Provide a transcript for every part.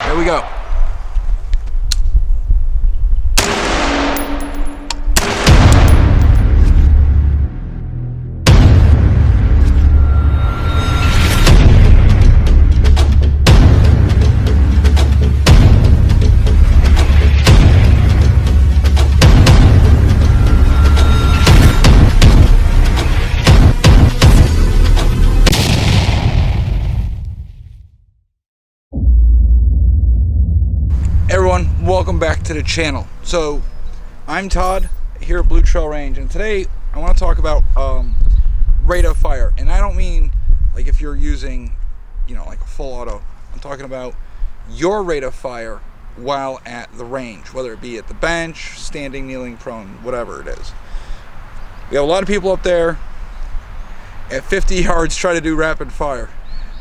Here we go. Everyone, welcome back to the channel. So I'm Todd here at Blue Trail Range, and today I want to talk about rate of fire. And I don't mean like if you're using, like a full auto. I'm talking about your rate of fire while at the range, whether it be at the bench, standing, kneeling, prone, whatever it is. We have a lot of people up there at 50 yards try to do rapid fire.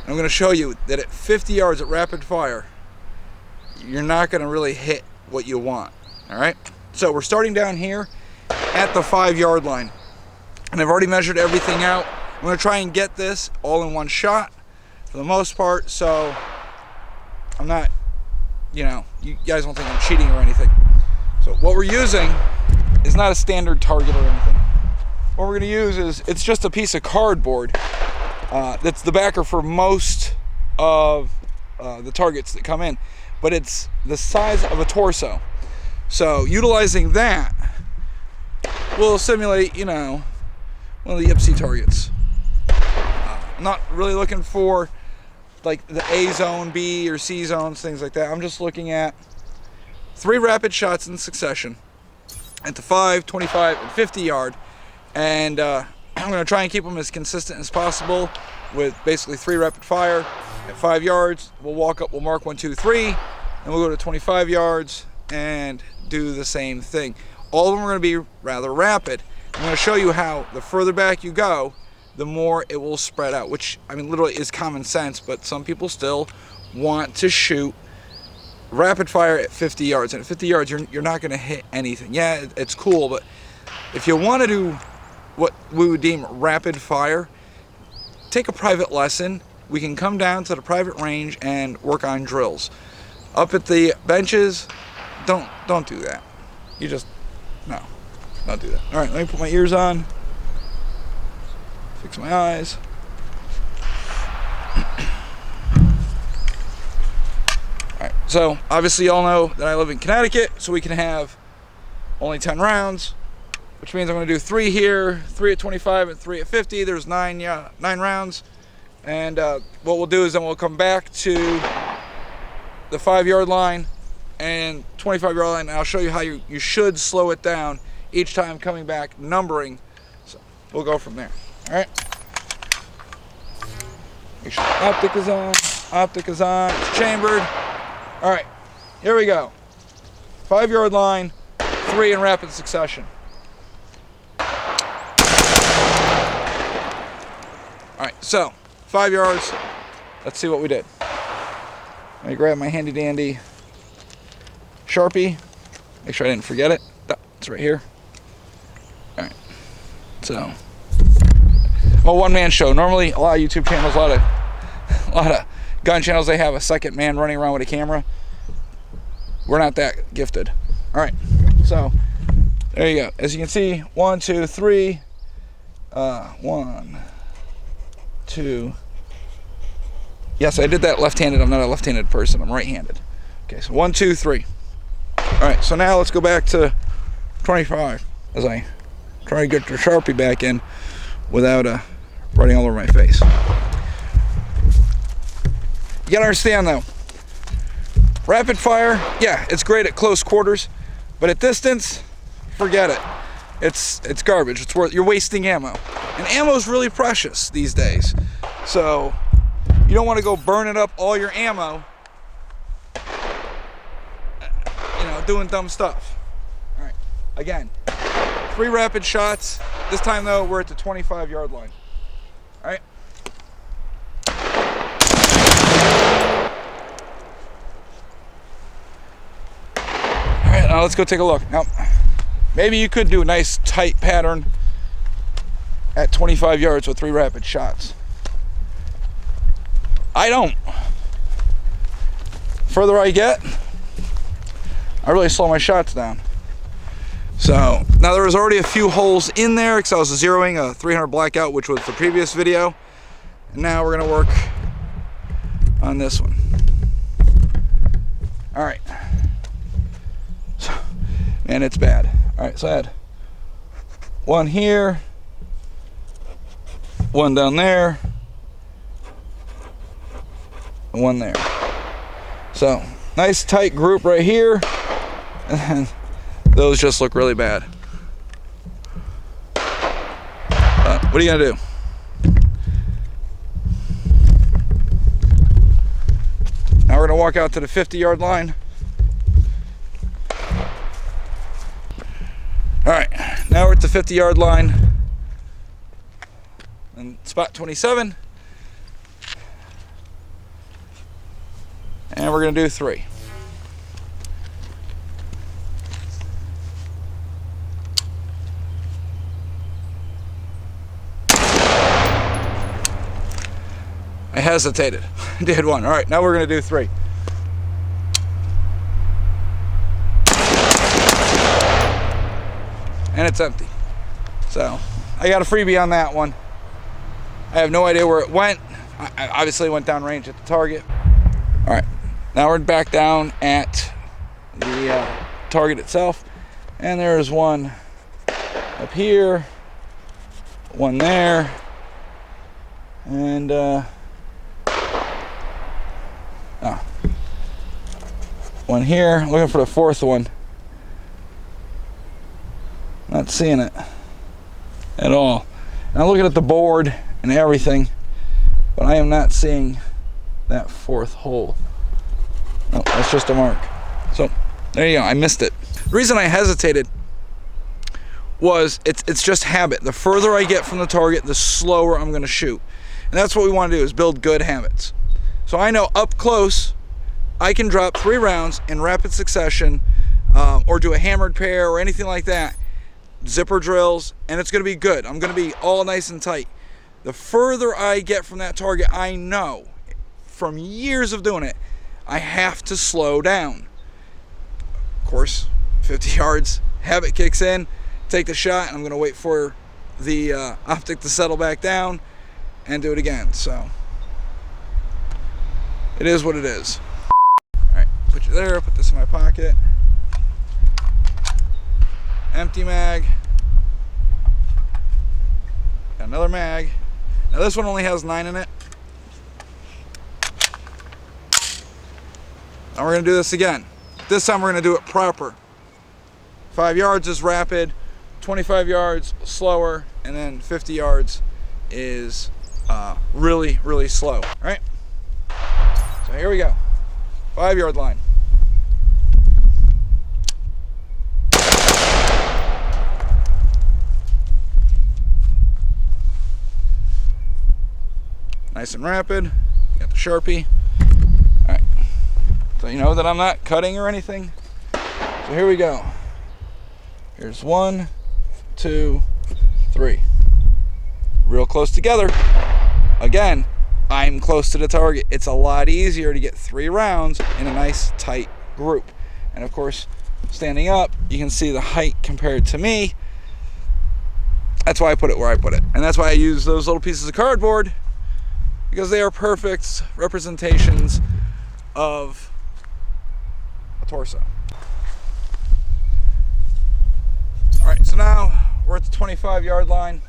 And I'm going to show you that at 50 yards at rapid fire, you're not going to really hit what you want. All right, so we're starting down here at the 5 yard line, and I've already measured everything out. I'm going to try and get this all in one shot for the most part, so I'm not, you guys don't think I'm cheating or anything. So what we're using is not a standard target or anything. What we're going to use is, it's just a piece of cardboard that's the backer for most of the targets that come in, but it's the size of a torso. So utilizing that will simulate, one of the IPSC targets. I'm not really looking for like the A zone, B or C zones, things like that. I'm just looking at 3 rapid shots in succession at the 5, 25, and 50 yard. And I'm going to try and keep them as consistent as possible with basically 3 rapid fire. At 5 yards, we'll walk up, we'll mark 1, 2, 3, and we'll go to 25 yards and do the same thing. All of them are going to be rather rapid. I'm going to show you how the further back you go, the more it will spread out, which, literally is common sense, but some people still want to shoot rapid fire at 50 yards. And at 50 yards, you're not going to hit anything. Yeah, it's cool, but if you want to do what we would deem rapid fire, take a private lesson. We can come down to the private range and work on drills. Up at the benches, don't do that. No, don't do that. All right, let me put my ears on, fix my eyes. All right, so obviously y'all know that I live in Connecticut, so we can have only 10 rounds, which means I'm going to do 3 here, 3 at 25, and 3 at 50. There's 9 rounds. And what we'll do is then we'll come back to the 5 yard line and 25 yard line, and I'll show you how you should slow it down each time coming back, numbering. So we'll go from there. All right. Make sure the optic is on. Optic is on. It's chambered. All right. Here we go. 5 yard line, 3 in rapid succession. All right. So 5 yards. Let's see what we did. Let me grab my handy dandy Sharpie. Make sure I didn't forget it. It's right here. All right. So, I'm a one-man show. Normally, a lot of YouTube channels, a lot of gun channels, they have a second man running around with a camera. We're not that gifted. All right. So, there you go. As you can see, 1, 2, 3. 1, 2. Yes, I did that left-handed. I'm not a left-handed person. I'm right-handed. Okay, so 1, 2, 3. All right, so now let's go back to 25 as I try to get the Sharpie back in without writing all over my face. You gotta understand though, rapid fire, yeah, it's great at close quarters, but at distance, forget it. It's garbage. You're wasting ammo, and ammo is really precious these days. So you don't want to go burning up all your ammo, doing dumb stuff. All right, again, 3 rapid shots. This time though, we're at the 25 yard line. All right. All right, now let's go take a look. Now, maybe you could do a nice tight pattern at 25 yards with 3 rapid shots. I don't. further I get, I really slow my shots down. So now there was already a few holes in there because I was zeroing a 300 blackout, which was the previous video. And now we're gonna work on this one. All right. So, man, it's bad. All right, so I had one here, one down there, and one there. So nice tight group right here, and then those just look really bad. What are you gonna do? Now we're gonna walk out to the 50-yard line. All right, now we're at the 50-yard line and spot 27. And we're gonna do 3. I hesitated, did 1. All right, now we're gonna do 3. And it's empty. So I got a freebie on that one. I have no idea where it went. I obviously went down range at the target. All right, now we're back down at the target itself. And there's one up here, one there, and one here. Looking for the 4th one. Not seeing it at all. And I'm looking at the board and everything, but I am not seeing that 4th hole. No, that's just a mark. So there you go, I missed it. The reason I hesitated was it's just habit. The further I get from the target, the slower I'm gonna shoot. And that's what we wanna do, is build good habits. So I know up close, I can drop 3 rounds in rapid succession, or do a hammered pair or anything like that, zipper drills, and it's gonna be good. I'm gonna be all nice and tight. The further I get from that target, I know from years of doing it, I have to slow down. Of course, 50 yards, habit kicks in, take the shot, and I'm gonna wait for the optic to settle back down and do it again. So it is what it is. All right, put you there, put this in my pocket. Empty mag. Got another mag. Now this one only has 9 in it. Now we're gonna do this again. This time we're gonna do it proper. 5 yards is rapid, 25 yards slower, and then 50 yards is really, really slow. All right? So here we go. 5-yard line. Nice and rapid. Got the Sharpie. All right. So you know that I'm not cutting or anything. So here we go. Here's 1, 2, 3. Real close together. Again, I'm close to the target. It's a lot easier to get 3 rounds in a nice tight group. And of course, standing up, you can see the height compared to me. That's why I put it where I put it. And that's why I use those little pieces of cardboard, because they are perfect representations of a torso. All right, so now we're at the 25-yard line,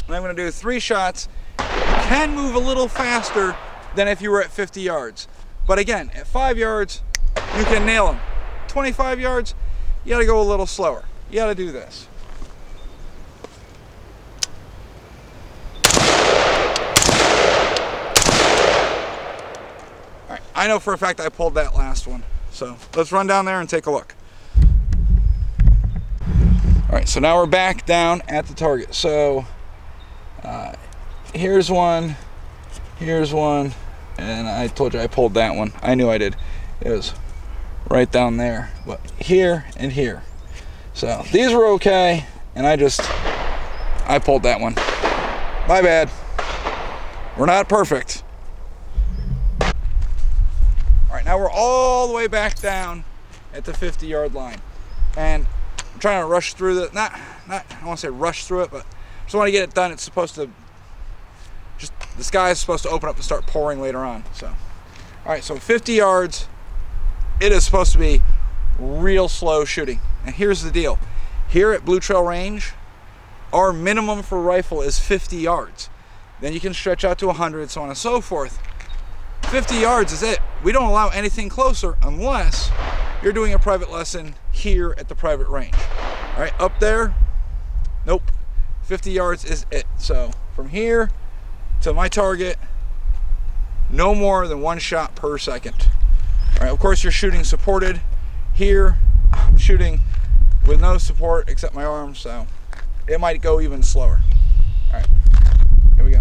and I'm gonna do 3 shots. You can move a little faster than if you were at 50 yards. But again, at 5 yards, you can nail them. 25 yards, you gotta go a little slower. You gotta do this. All right, I know for a fact I pulled that last one. So let's run down there and take a look. All right, so now we're back down at the target. So here's one, and I told you I pulled that one. I knew I did. It was right down there, but here and here. So these were okay, and I pulled that one. My bad. We're not perfect. All right, right, now we're all the way back down at the 50-yard line. And I'm trying to rush through the, I don't want to say rush through it, but I just want to get it done. It's supposed to, the sky is supposed to open up and start pouring later on. So, all right, so 50 yards, it is supposed to be real slow shooting. And here's the deal. Here at Blue Trail Range, our minimum for rifle is 50 yards. Then you can stretch out to 100, so on and so forth. 50 yards is it. We don't allow anything closer unless you're doing a private lesson here at the private range. All right, up there, nope. 50 yards is it. So from here to my target, no more than 1 shot per second. All right, of course you're shooting supported. Here, I'm shooting with no support except my arms, so it might go even slower. All right, here we go.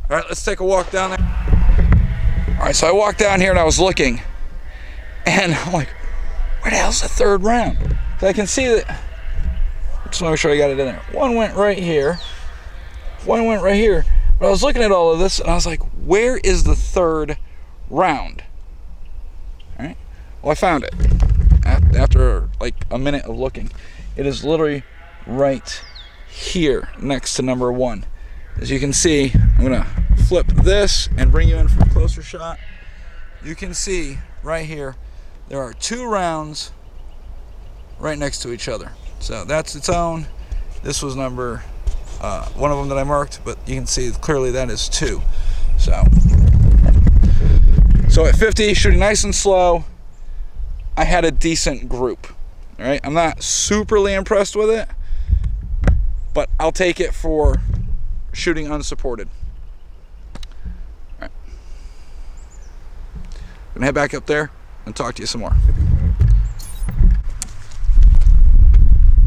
All right, let's take a walk down there. All right, so I walked down here and I was looking, and I'm like, where the hell's the third round? So I can see that, just want to make sure I got it in there. One went right here, one went right here. But I was looking at all of this and I was like, where is the third round? All right, well, I found it after like a minute of looking. It is literally right here next to number 1. As you can see, I'm gonna flip this and bring you in for a closer shot. You can see right here, there are 2 rounds right next to each other. So that's its own. This was number one of them that I marked, but you can see clearly that is 2. So at 50, shooting nice and slow, I had a decent group. All right, I'm not superly impressed with it, but I'll take it for shooting unsupported. All right, I'm gonna head back up there and talk to you some more.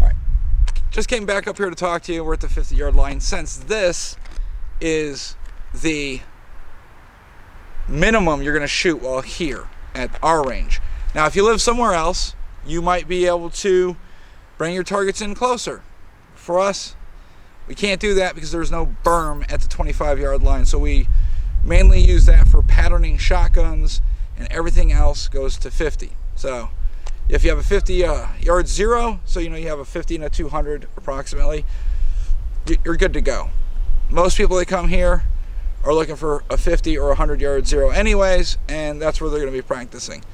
All right, just came back up here to talk to you. We're at the 50-yard line. Since this is the minimum you're gonna shoot while here at our range. Now, if you live somewhere else, you might be able to bring your targets in closer. For us, we can't do that because there's no berm at the 25-yard line, so we mainly use that for patterning shotguns, and everything else goes to 50. So if you have a 50 yard zero, so you know you have a 50 and a 200 approximately, you're good to go. Most people that come here are looking for a 50 or 100 yard zero anyways, and that's where they're going to be practicing.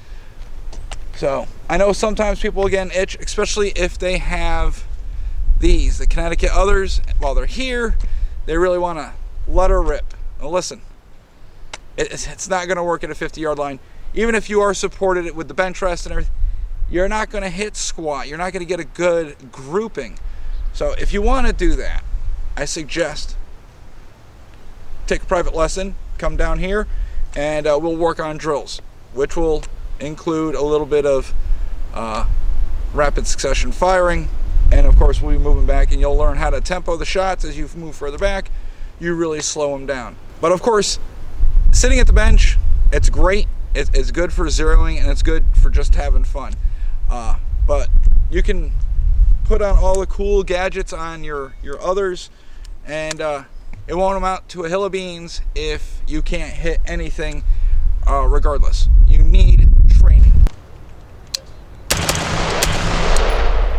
So I know sometimes people again itch, especially if they have these, the Connecticut others, while they're here, they really want to let her rip. Now listen, it's not going to work at a 50-yard line. Even if you are supported with the bench rest and everything, you're not going to hit squat. You're not going to get a good grouping. So if you want to do that, I suggest take a private lesson, come down here, and we'll work on drills, which will include a little bit of rapid succession firing. And of course, we'll be moving back, and you'll learn how to tempo the shots as you move further back. You really slow them down. But of course, sitting at the bench, it's great. It's good for zeroing, and it's good for just having fun. But you can put on all the cool gadgets on your others, and it won't amount to a hill of beans if you can't hit anything regardless. You need training.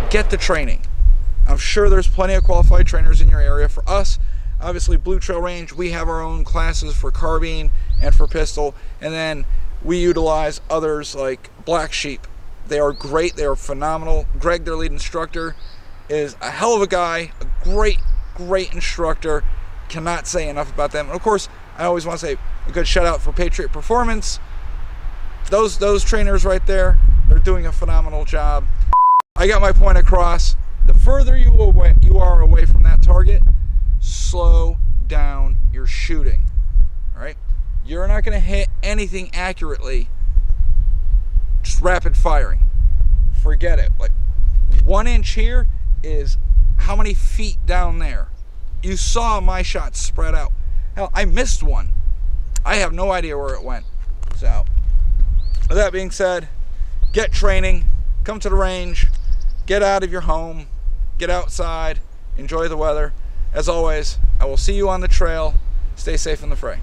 Get the training. I'm sure there's plenty of qualified trainers in your area. For us, obviously Blue Trail Range, we have our own classes for carbine and for pistol, and then we utilize others like Black Sheep. They are great. They are phenomenal. Greg, their lead instructor, is a hell of a guy, a great instructor. Cannot say enough about them. And of course, I always want to say a good shout out for Patriot Performance. Those trainers right there, they're doing a phenomenal job. I got my point across. The further you are away from that target, slow down your shooting. All right, you're not going to hit anything accurately just rapid firing. Forget it. Like 1 inch here is how many feet down there. You saw my shots spread out. Hell, I missed one. I have no idea where it went. So with that being said, get training, come to the range, get out of your home, get outside, enjoy the weather. As always, I will see you on the trail. Stay safe in the fray.